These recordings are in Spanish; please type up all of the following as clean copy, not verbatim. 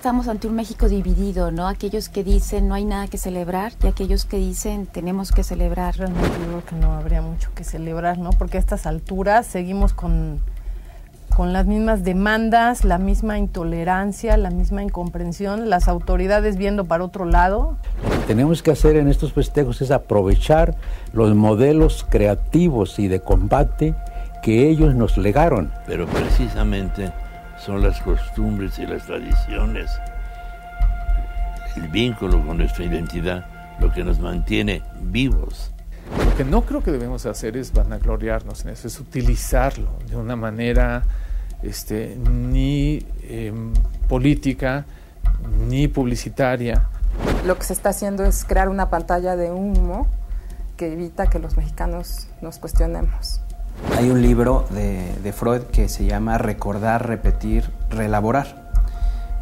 estamos ante un México dividido, ¿no? Aquellos que dicen no hay nada que celebrar y aquellos que dicen tenemos que celebrar. Realmente yo creo que no habría mucho que celebrar, ¿no? Porque a estas alturas seguimos con las mismas demandas, la misma intolerancia, la misma incomprensión, las autoridades viendo para otro lado. Lo que tenemos que hacer en estos festejos es aprovechar los modelos creativos y de combate que ellos nos legaron. Pero precisamente son las costumbres y las tradiciones, el vínculo con nuestra identidad, lo que nos mantiene vivos. Lo que no creo que debemos hacer es vanagloriarnos en eso, es utilizarlo de una manera ni política ni publicitaria. Lo que se está haciendo es crear una pantalla de humo que evita que los mexicanos nos cuestionemos. Hay un libro de Freud que se llama Recordar, Repetir, Reelaborar,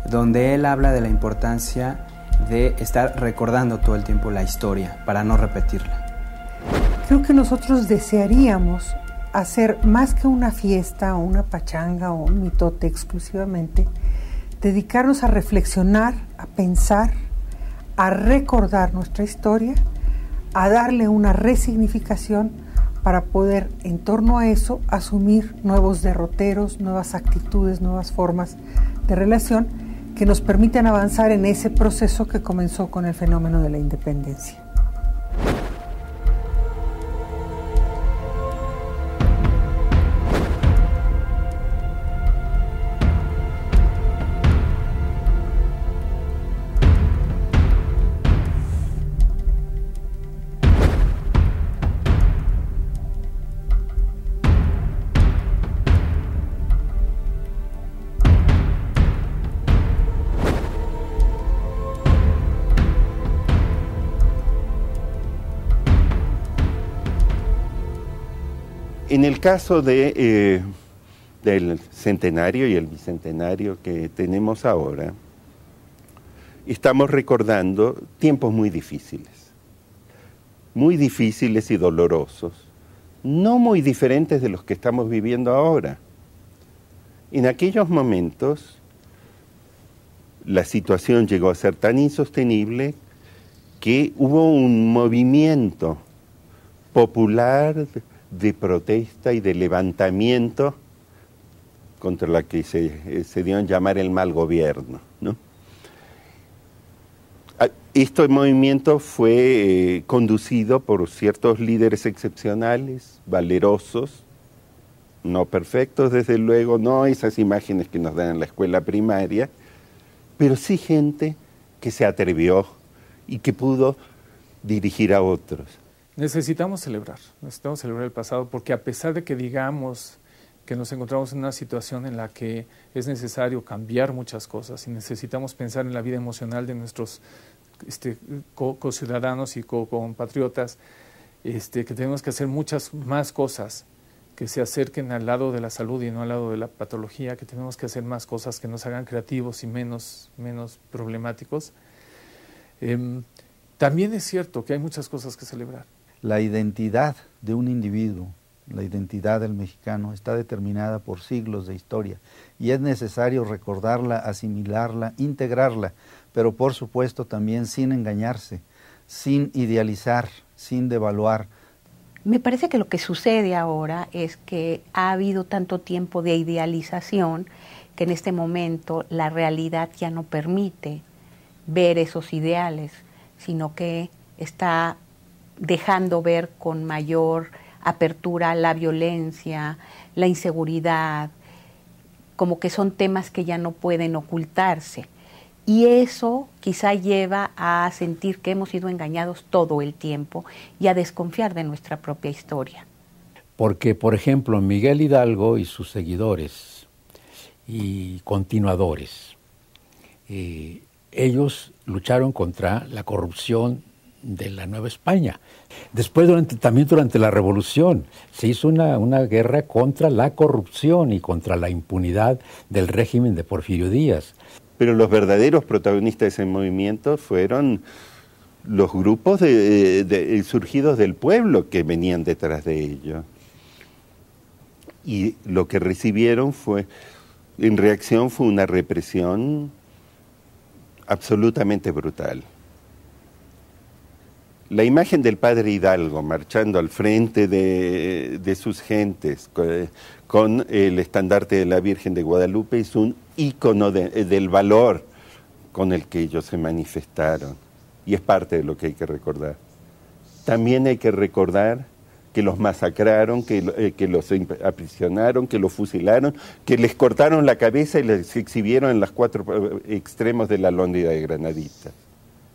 donde él habla de la importancia de estar recordando todo el tiempo la historia para no repetirla. Creo que nosotros desearíamos hacer más que una fiesta o una pachanga o un mitote exclusivamente, dedicarnos a reflexionar, a pensar, a recordar nuestra historia, a darle una resignificación para poder, en torno a eso, asumir nuevos derroteros, nuevas actitudes, nuevas formas de relación que nos permitan avanzar en ese proceso que comenzó con el fenómeno de la independencia. En el caso del centenario y el bicentenario que tenemos ahora, estamos recordando tiempos muy difíciles y dolorosos, no muy diferentes de los que estamos viviendo ahora. En aquellos momentos, la situación llegó a ser tan insostenible que hubo un movimiento popular de protesta y de levantamiento contra la que se dio en llamar el mal gobierno, ¿no? Este movimiento fue conducido por ciertos líderes excepcionales, valerosos, no perfectos desde luego, no esas imágenes que nos dan en la escuela primaria, pero sí gente que se atrevió y que pudo dirigir a otros. Necesitamos celebrar el pasado, porque a pesar de que digamos que nos encontramos en una situación en la que es necesario cambiar muchas cosas y necesitamos pensar en la vida emocional de nuestros co-ciudadanos y compatriotas, que tenemos que hacer muchas más cosas que se acerquen al lado de la salud y no al lado de la patología, que tenemos que hacer más cosas que nos hagan creativos y menos problemáticos. También es cierto que hay muchas cosas que celebrar. La identidad de un individuo, la identidad del mexicano, está determinada por siglos de historia y es necesario recordarla, asimilarla, integrarla, pero por supuesto también sin engañarse, sin idealizar, sin devaluar. Me parece que lo que sucede ahora es que ha habido tanto tiempo de idealización que en este momento la realidad ya no permite ver esos ideales, sino que está dejando ver con mayor apertura la violencia, la inseguridad, como que son temas que ya no pueden ocultarse. Y eso quizá lleva a sentir que hemos sido engañados todo el tiempo y a desconfiar de nuestra propia historia. Porque, por ejemplo, Miguel Hidalgo y sus seguidores y continuadores, ellos lucharon contra la corrupción de la Nueva España. Después, también durante la Revolución, se hizo una guerra contra la corrupción y contra la impunidad del régimen de Porfirio Díaz. Pero los verdaderos protagonistas de ese movimiento fueron los grupos surgidos del pueblo que venían detrás de ello. Y lo que recibieron en reacción fue una represión absolutamente brutal. La imagen del padre Hidalgo marchando al frente de sus gentes con el estandarte de la Virgen de Guadalupe es un ícono del valor con el que ellos se manifestaron, y es parte de lo que hay que recordar. También hay que recordar que los masacraron, que los aprisionaron, que los fusilaron, que les cortaron la cabeza y les exhibieron en los 4 extremos de la Lóndida de Granaditas.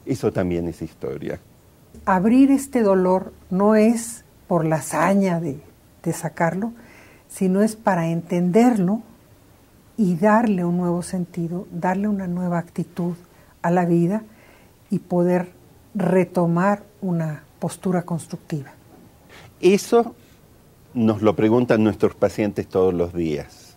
Eso también es historia. Abrir este dolor no es por la hazaña de sacarlo, sino es para entenderlo y darle un nuevo sentido, darle una nueva actitud a la vida y poder retomar una postura constructiva. Eso nos lo preguntan nuestros pacientes todos los días.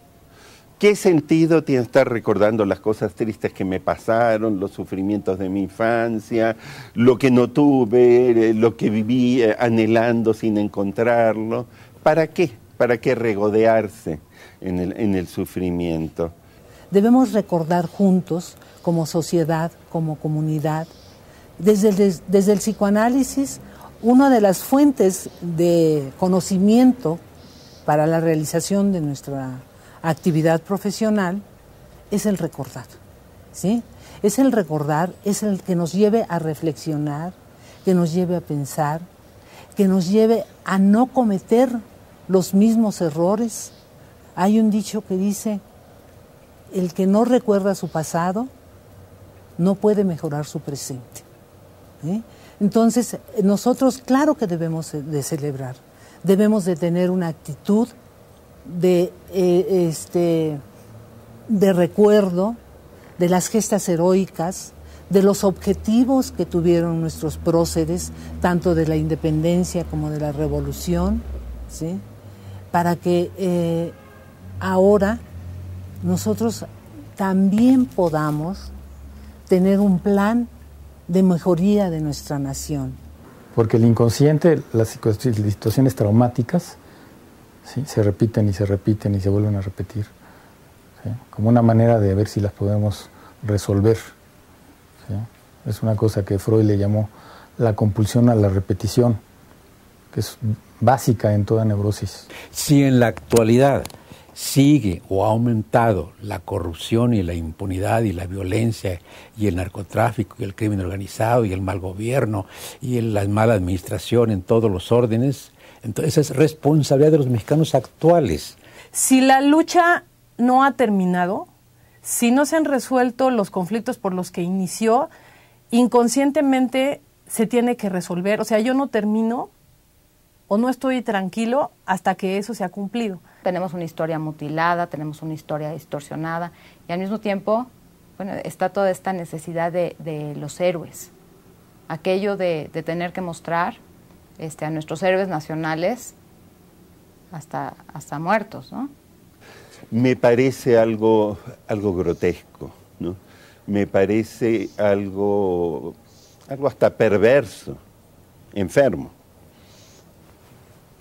¿Qué sentido tiene estar recordando las cosas tristes que me pasaron, los sufrimientos de mi infancia, lo que no tuve, lo que viví anhelando sin encontrarlo? ¿Para qué? ¿Para qué regodearse en el sufrimiento? Debemos recordar juntos, como sociedad, como comunidad. Desde el psicoanálisis, una de las fuentes de conocimiento para la realización de nuestra actividad profesional es el recordar, ¿sí? Es el recordar, es el que nos lleve a reflexionar, que nos lleve a pensar, que nos lleve a no cometer los mismos errores. Hay un dicho que dice, el que no recuerda su pasado no puede mejorar su presente, ¿sí? Entonces, nosotros claro que debemos de celebrar, debemos de tener una actitud de recuerdo de las gestas heroicas, de los objetivos que tuvieron nuestros próceres, tanto de la independencia como de la revolución, ¿sí? Para que ahora nosotros también podamos tener un plan de mejoría de nuestra nación. Porque el inconsciente, las situaciones traumáticas, ¿sí?, se repiten y se repiten y se vuelven a repetir, ¿sí?, como una manera de ver si las podemos resolver, ¿sí? Es una cosa que Freud le llamó la compulsión a la repetición, que es básica en toda neurosis. Si en la actualidad sigue o ha aumentado la corrupción y la impunidad y la violencia y el narcotráfico y el crimen organizado y el mal gobierno y la mala administración en todos los órdenes, entonces es responsabilidad de los mexicanos actuales. Si la lucha no ha terminado, si no se han resuelto los conflictos por los que inició, inconscientemente se tiene que resolver. O sea, yo no termino o no estoy tranquilo hasta que eso se ha cumplido. Tenemos una historia mutilada, tenemos una historia distorsionada y al mismo tiempo, bueno, está toda esta necesidad de los héroes. Aquello de tener que mostrar a nuestros héroes nacionales hasta muertos, ¿no? Me parece algo grotesco, ¿no? Me parece algo hasta perverso, enfermo.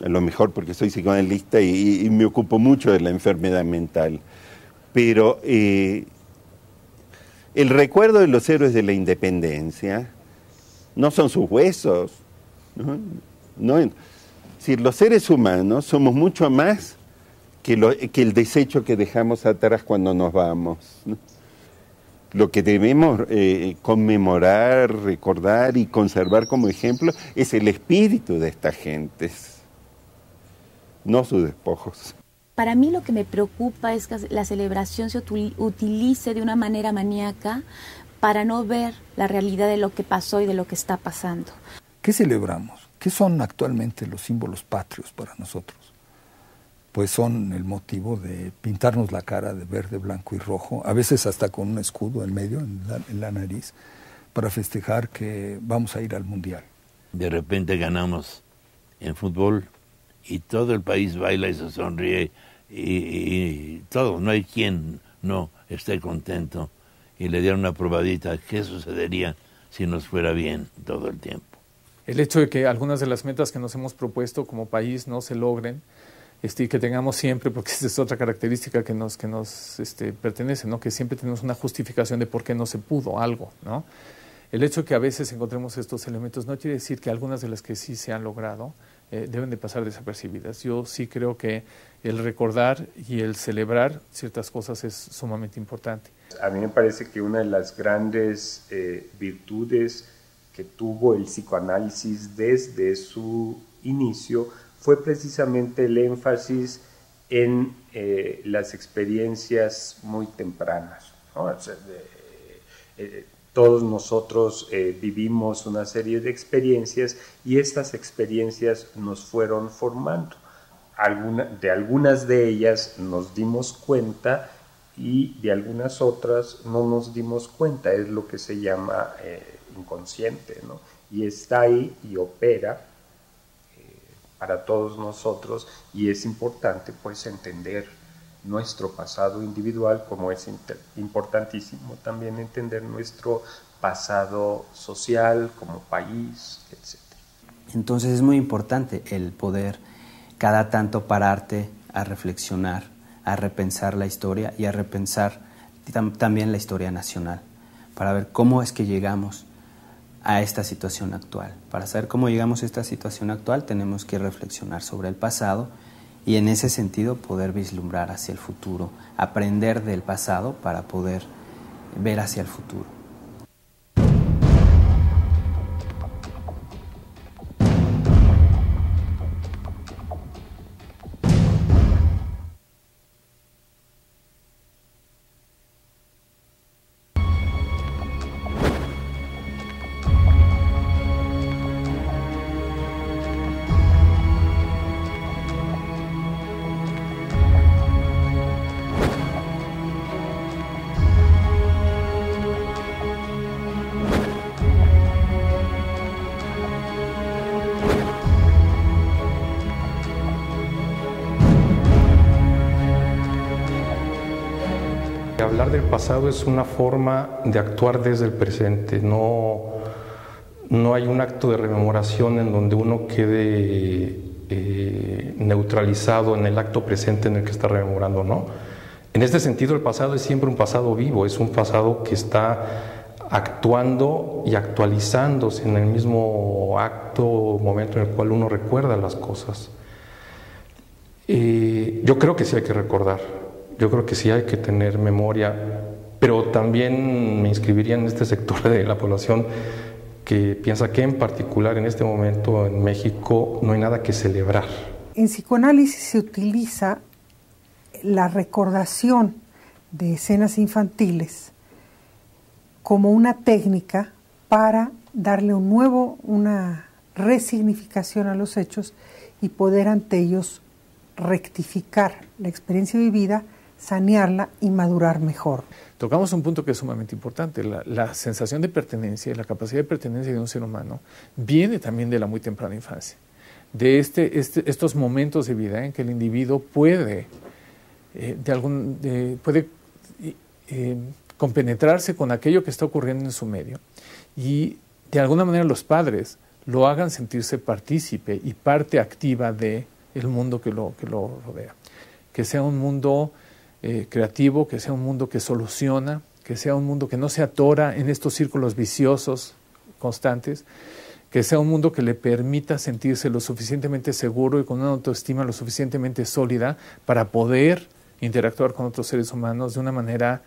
A lo mejor porque soy psicoanalista y me ocupo mucho de la enfermedad mental. Pero el recuerdo de los héroes de la independencia no son sus huesos, ¿no? Es decir, los seres humanos somos mucho más que el desecho que dejamos atrás cuando nos vamos, ¿no? Lo que debemos conmemorar, recordar y conservar como ejemplo es el espíritu de estas gentes, no sus despojos. Para mí lo que me preocupa es que la celebración se utilice de una manera maníaca para no ver la realidad de lo que pasó y de lo que está pasando. ¿Qué celebramos? ¿Qué son actualmente los símbolos patrios para nosotros? Pues son el motivo de pintarnos la cara de verde, blanco y rojo, a veces hasta con un escudo en medio, en la nariz, para festejar que vamos a ir al Mundial. De repente ganamos en fútbol y todo el país baila y se sonríe y todo, no hay quien no esté contento, y le dieron una probadita. ¿Qué sucedería si nos fuera bien todo el tiempo? El hecho de que algunas de las metas que nos hemos propuesto como país no se logren y que tengamos siempre, porque esa es otra característica que nos pertenece, ¿no? Que siempre tenemos una justificación de por qué no se pudo algo, ¿no? El hecho de que a veces encontremos estos elementos no quiere decir que algunas de las que sí se han logrado deben de pasar desapercibidas. Yo sí creo que el recordar y el celebrar ciertas cosas es sumamente importante. A mí me parece que una de las grandes virtudes que tuvo el psicoanálisis desde su inicio fue precisamente el énfasis en las experiencias muy tempranas, ¿no? O sea, todos nosotros vivimos una serie de experiencias y estas experiencias nos fueron formando. De algunas de ellas nos dimos cuenta y de algunas otras no nos dimos cuenta. Es lo que se llama inconsciente, ¿no? Y está ahí y opera para todos nosotros, y es importante pues entender nuestro pasado individual, como es importantísimo también entender nuestro pasado social como país, etc. Entonces es muy importante el poder cada tanto pararte a reflexionar, a repensar la historia y a repensar también la historia nacional, para ver cómo es que llegamos a esta situación actual. Para saber cómo llegamos a esta situación actual tenemos que reflexionar sobre el pasado y en ese sentido poder vislumbrar hacia el futuro, aprender del pasado para poder ver hacia el futuro. Hablar del pasado es una forma de actuar desde el presente, no hay un acto de rememoración en donde uno quede neutralizado en el acto presente en el que está rememorando, ¿no? En este sentido el pasado es siempre un pasado vivo, es un pasado que está actuando y actualizándose en el mismo acto o momento en el cual uno recuerda las cosas. Yo creo que sí hay que recordar. Yo creo que sí hay que tener memoria, pero también me inscribiría en este sector de la población que piensa que en particular en este momento en México no hay nada que celebrar. En psicoanálisis se utiliza la recordación de escenas infantiles como una técnica para darle una resignificación a los hechos y poder ante ellos rectificar la experiencia vivida, sanearla y madurar mejor. Tocamos un punto que es sumamente importante. La sensación de pertenencia y la capacidad de pertenencia de un ser humano viene también de la muy temprana infancia, de estos momentos de vida en que el individuo puede compenetrarse con aquello que está ocurriendo en su medio y de alguna manera los padres lo hagan sentirse partícipe y parte activa del mundo que lo rodea. Que sea un mundo creativo, que sea un mundo que soluciona, que sea un mundo que no se atora en estos círculos viciosos constantes, que sea un mundo que le permita sentirse lo suficientemente seguro y con una autoestima lo suficientemente sólida para poder interactuar con otros seres humanos de una manera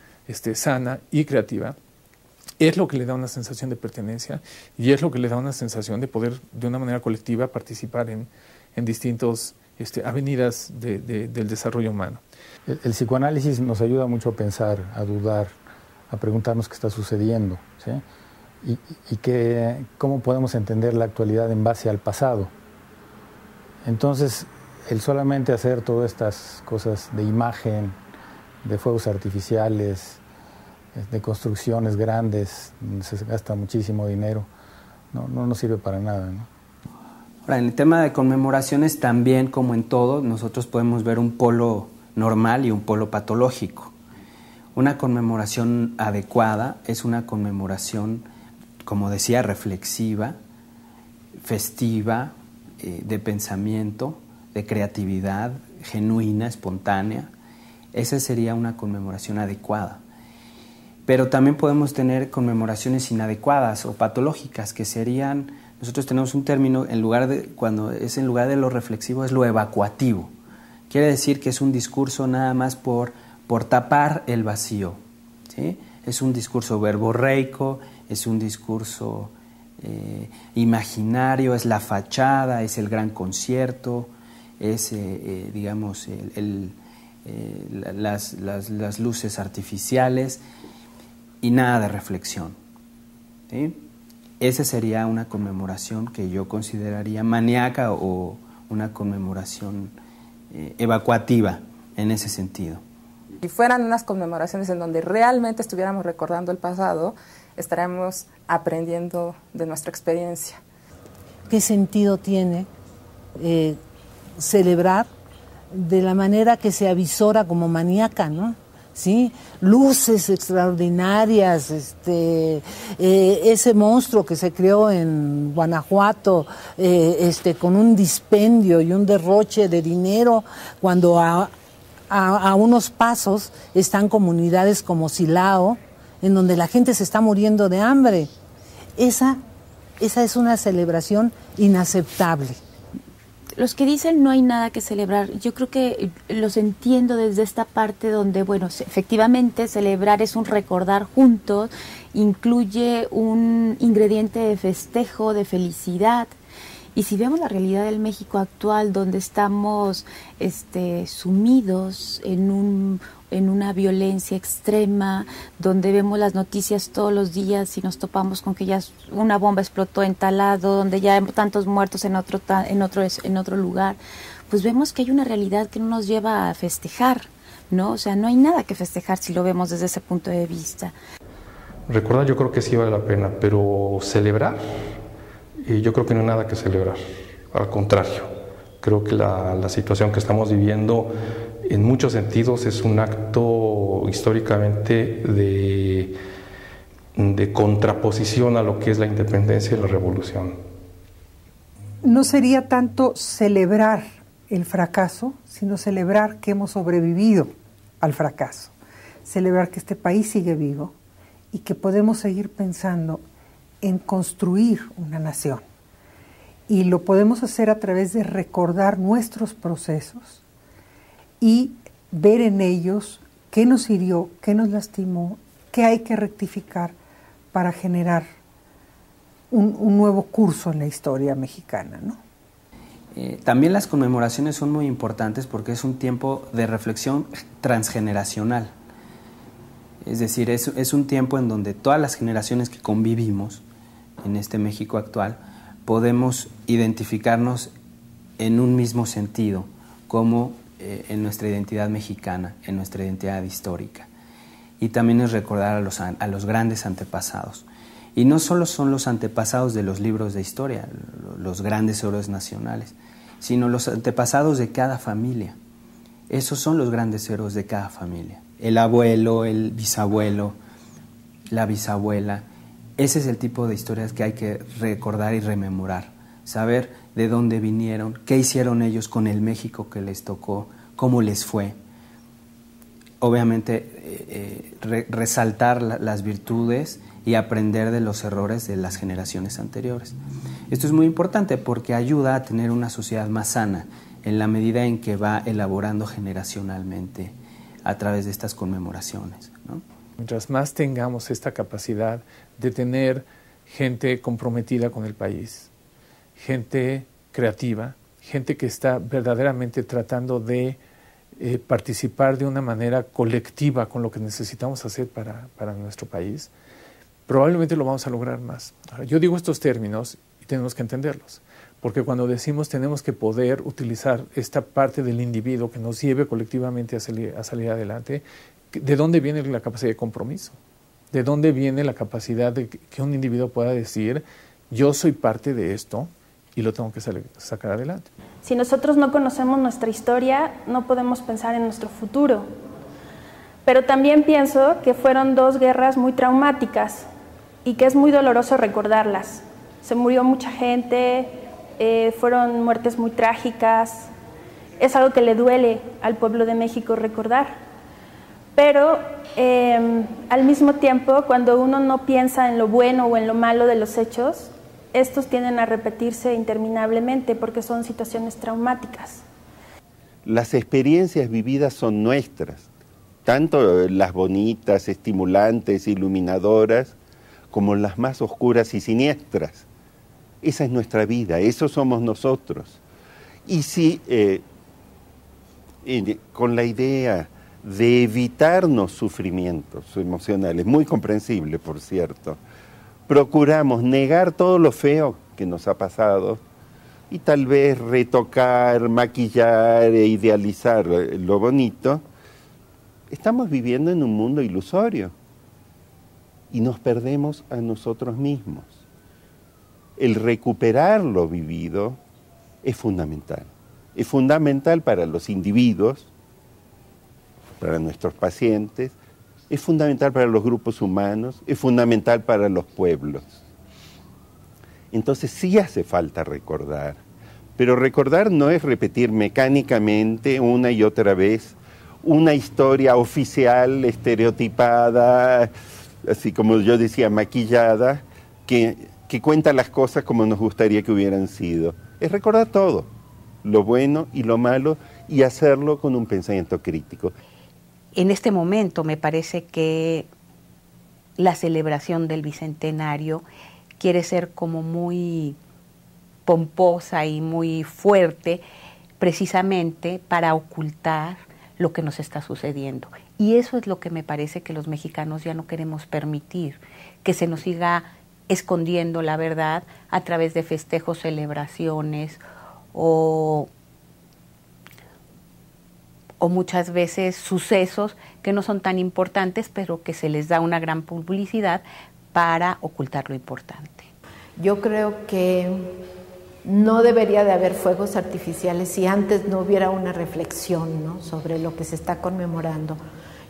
sana y creativa. Es lo que le da una sensación de pertenencia y es lo que le da una sensación de poder de una manera colectiva participar en distintas avenidas del desarrollo humano. El psicoanálisis nos ayuda mucho a pensar, a dudar, a preguntarnos qué está sucediendo, ¿sí? Y cómo podemos entender la actualidad en base al pasado. Entonces, el solamente hacer todas estas cosas de imagen, de fuegos artificiales, de construcciones grandes, donde se gasta muchísimo dinero, no nos sirve para nada, ¿no? Ahora, en el tema de conmemoraciones también, como en todo, nosotros podemos ver un polo normal y un polo patológico. Una conmemoración adecuada es una conmemoración, como decía, reflexiva, festiva, de pensamiento, de creatividad, genuina, espontánea, esa sería una conmemoración adecuada. Pero también podemos tener conmemoraciones inadecuadas o patológicas, que serían, nosotros tenemos un término, cuando es en lugar de lo reflexivo, es lo evacuativo. Quiere decir que es un discurso nada más por tapar el vacío, ¿sí? Es un discurso verborreico, es un discurso imaginario, es la fachada, es el gran concierto, es, digamos, las luces artificiales y nada de reflexión, ¿sí? Esa sería una conmemoración que yo consideraría maníaca o una conmemoración evacuativa en ese sentido. Si fueran unas conmemoraciones en donde realmente estuviéramos recordando el pasado, estaremos aprendiendo de nuestra experiencia. ¿Qué sentido tiene celebrar de la manera que se avisora como maníaca, ¿no? ¿Sí? Luces extraordinarias, ese monstruo que se creó en Guanajuato, con un dispendio y un derroche de dinero, cuando a unos pasos están comunidades como Silao, en donde la gente se está muriendo de hambre. Esa es una celebración inaceptable. Los que dicen no hay nada que celebrar, yo creo que los entiendo desde esta parte donde, bueno, efectivamente celebrar es un recordar juntos, incluye un ingrediente de festejo, de felicidad. Y si vemos la realidad del México actual, donde estamos sumidos en una violencia extrema, donde vemos las noticias todos los días y nos topamos con que ya una bomba explotó en tal lado, donde ya hay tantos muertos en otro lugar, pues vemos que hay una realidad que no nos lleva a festejar, ¿no? O sea, no hay nada que festejar si lo vemos desde ese punto de vista. Recordar yo creo que sí vale la pena, pero celebrar, yo creo que no hay nada que celebrar, al contrario. Creo que la situación que estamos viviendo en muchos sentidos es un acto históricamente de contraposición a lo que es la independencia y la revolución. No sería tanto celebrar el fracaso, sino celebrar que hemos sobrevivido al fracaso, celebrar que este país sigue vivo y que podemos seguir pensando en construir una nación. Y lo podemos hacer a través de recordar nuestros procesos y ver en ellos qué nos hirió, qué nos lastimó, qué hay que rectificar para generar un nuevo curso en la historia mexicana, ¿no? También las conmemoraciones son muy importantes porque es un tiempo de reflexión transgeneracional. Es decir, es un tiempo en donde todas las generaciones que convivimos en este México actual podemos identificarnos en un mismo sentido, como en nuestra identidad mexicana, en nuestra identidad histórica. Y también es recordar a los grandes antepasados. Y no solo son los antepasados de los libros de historia, los grandes héroes nacionales, sino los antepasados de cada familia. Esos son los grandes héroes de cada familia. El abuelo, el bisabuelo, la bisabuela. Ese es el tipo de historias que hay que recordar y rememorar. Saber de dónde vinieron, qué hicieron ellos con el México que les tocó, cómo les fue. Obviamente, resaltar las virtudes y aprender de los errores de las generaciones anteriores. Esto es muy importante porque ayuda a tener una sociedad más sana en la medida en que va elaborando generacionalmente a través de estas conmemoraciones, ¿no? Mientras más tengamos esta capacidad de tener gente comprometida con el país, gente creativa, gente que está verdaderamente tratando de participar de una manera colectiva con lo que necesitamos hacer para nuestro país, probablemente lo vamos a lograr más. Ahora, yo digo estos términos y tenemos que entenderlos, porque cuando decimos tenemos que poder utilizar esta parte del individuo que nos lleve colectivamente a salir adelante, ¿de dónde viene la capacidad de compromiso? ¿De dónde viene la capacidad de que un individuo pueda decir, yo soy parte de esto y lo tengo que sacar adelante? Si nosotros no conocemos nuestra historia, no podemos pensar en nuestro futuro. Pero también pienso que fueron dos guerras muy traumáticas y que es muy doloroso recordarlas. Se murió mucha gente, fueron muertes muy trágicas, es algo que le duele al pueblo de México recordar. Pero al mismo tiempo, cuando uno no piensa en lo bueno o en lo malo de los hechos, estos tienden a repetirse interminablemente porque son situaciones traumáticas. Las experiencias vividas son nuestras, tanto las bonitas, estimulantes, iluminadoras, como las más oscuras y siniestras. Esa es nuestra vida, eso somos nosotros. Y si con la idea de evitarnos sufrimientos emocionales, muy comprensible por cierto, procuramos negar todo lo feo que nos ha pasado y tal vez retocar, maquillar e idealizar lo bonito, estamos viviendo en un mundo ilusorio y nos perdemos a nosotros mismos. El recuperar lo vivido es fundamental. Es fundamental para los individuos, para nuestros pacientes, es fundamental para los grupos humanos, es fundamental para los pueblos. Entonces sí hace falta recordar, pero recordar no es repetir mecánicamente una y otra vez una historia oficial, estereotipada, así como yo decía, maquillada, que cuenta las cosas como nos gustaría que hubieran sido. Es recordar todo, lo bueno y lo malo, y hacerlo con un pensamiento crítico. En este momento me parece que la celebración del Bicentenario quiere ser como muy pomposa y muy fuerte, precisamente para ocultar lo que nos está sucediendo. Y eso es lo que me parece que los mexicanos ya no queremos permitir, que se nos siga escondiendo la verdad a través de festejos, celebraciones o muchas veces sucesos que no son tan importantes, pero que se les da una gran publicidad para ocultar lo importante. Yo creo que no debería de haber fuegos artificiales si antes no hubiera una reflexión, ¿no?, sobre lo que se está conmemorando.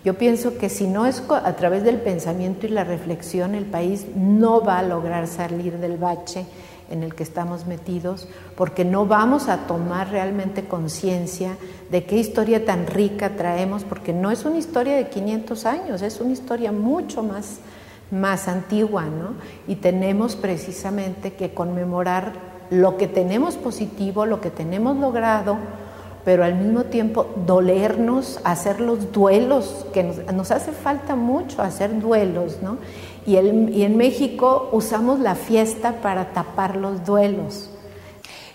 Yo pienso que si no es a través del pensamiento y la reflexión, el país no va a lograr salir del bache en el que estamos metidos, porque no vamos a tomar realmente conciencia de qué historia tan rica traemos, porque no es una historia de 500 años, es una historia mucho más antigua, ¿no? Y tenemos precisamente que conmemorar lo que tenemos positivo, lo que tenemos logrado, pero al mismo tiempo dolernos, hacer los duelos, que nos hace falta mucho hacer duelos, ¿no? Y en México usamos la fiesta para tapar los duelos.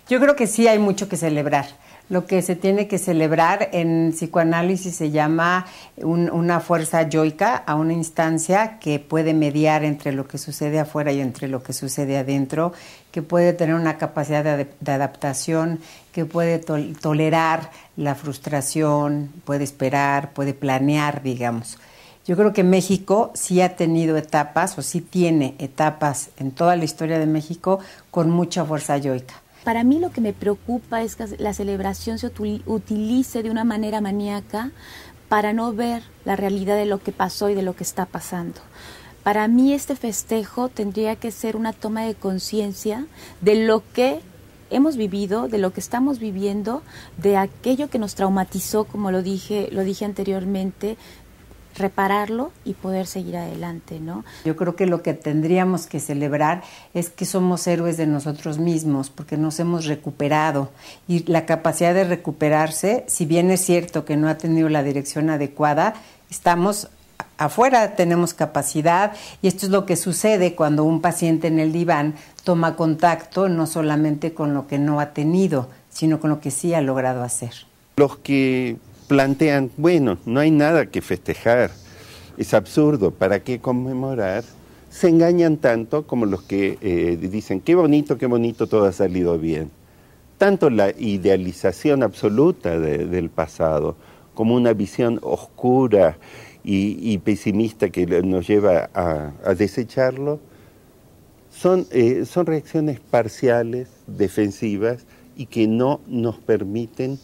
Yo creo que sí hay mucho que celebrar. Lo que se tiene que celebrar en psicoanálisis se llama una fuerza yoica, a una instancia que puede mediar entre lo que sucede afuera y entre lo que sucede adentro, que puede tener una capacidad de adaptación, que puede tolerar la frustración, puede esperar, puede planear, digamos. Yo creo que México sí ha tenido etapas, o sí tiene etapas en toda la historia de México con mucha fuerza yoica. Para mí lo que me preocupa es que la celebración se utilice de una manera maníaca para no ver la realidad de lo que pasó y de lo que está pasando. Para mí este festejo tendría que ser una toma de conciencia de lo que hemos vivido, de lo que estamos viviendo, de aquello que nos traumatizó, como lo dije anteriormente, repararlo y poder seguir adelante, ¿no? Yo creo que lo que tendríamos que celebrar es que somos héroes de nosotros mismos, porque nos hemos recuperado. Y la capacidad de recuperarse, si bien es cierto que no ha tenido la dirección adecuada, estamos afuera, tenemos capacidad, y esto es lo que sucede cuando un paciente en el diván toma contacto no solamente con lo que no ha tenido, sino con lo que sí ha logrado hacer. Los que plantean, bueno, no hay nada que festejar, es absurdo, ¿para qué conmemorar? Se engañan tanto como los que dicen, qué bonito, todo ha salido bien. Tanto la idealización absoluta del pasado como una visión oscura y pesimista que nos lleva a desecharlo, son reacciones parciales, defensivas, y que no nos permiten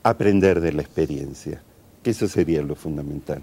aprender de la experiencia, que eso sería lo fundamental.